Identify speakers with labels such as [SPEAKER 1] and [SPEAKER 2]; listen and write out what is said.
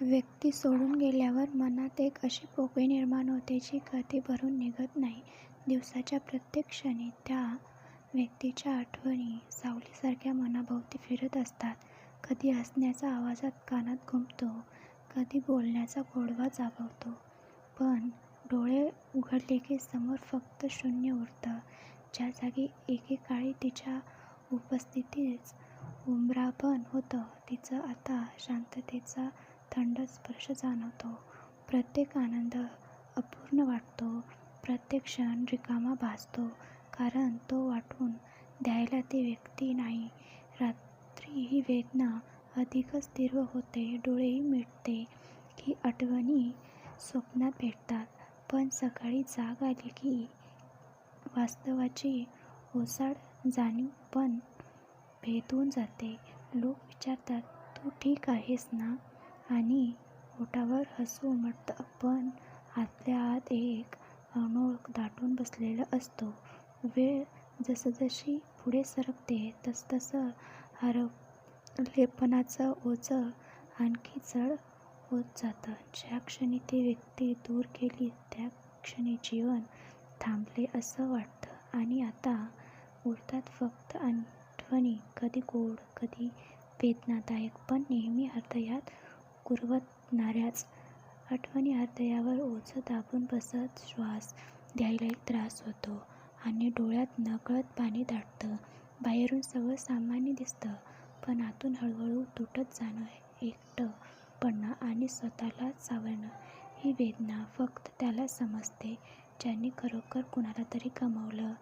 [SPEAKER 1] व्यक्ती सोडून गेल्यावर मनात एक अशी पोकळी निर्माण होते जी कधी भरून निघत नाही. दिवसाच्या प्रत्येक क्षणी त्या व्यक्तीच्या आठवणी सावलीसारख्या मनाभोवती फिरत असतात. कधी हसण्याचा आवाजात कानात घुमतो, कधी बोलण्याचा गोडवा जागवतो. पण डोळे उघडले की समोर फक्त शून्य उरतं. ज्या जागी एकेकाळी तिच्या उपस्थितीच उमरापण होतं, तिचं आता शांततेचा थंड स्पर्श जाणवतो. प्रत्येक आनंद अपूर्ण वाटतो, प्रत्येक क्षण रिकामा भासतो, कारण तो वाटून द्यायला ती व्यक्ती नाही. रात्री ही वेदना अधिकच तीव्र होते, डोळेही मिटते की आठवणी स्वप्नात भेटतात, पण सकाळी जाग आली की वास्तवाची ओसाड जाणीव पण भेदून जाते. लोक विचारतात, तू ठीक आहेस ना? आणि ओठावर हसू उमटतं, पण आतल्या आत एक अनोळख दाटून बसलेला असतो. वेळ जसजशी पुढे सरकते तसतसं हरवलेपणाचं ओझं आणखी जड होत जातं. ज्या क्षणी ती व्यक्ती दूर गेली त्या क्षणी जीवन थांबले असं वाटतं आणि आता उरतात फक्त आठवणी, कधी गोड, कधी वेदनादायक, पण नेहमी हृदयात कुरवाळणाऱ्याच. आठवणी हृदयावर ओझं दाबून बसत, श्वास घ्यायलाही त्रास होतो आणि डोळ्यात नकळत पाणी दाटतं. बाहेरून सगळं सामान्य दिसतं, पण आतून हळूहळू तुटत जाणं, एकटं पडणं आणि स्वतःलाच सावरणं, ही वेदना फक्त त्यालाच समजते ज्याने खरोखर कुणाला तरी गमावलं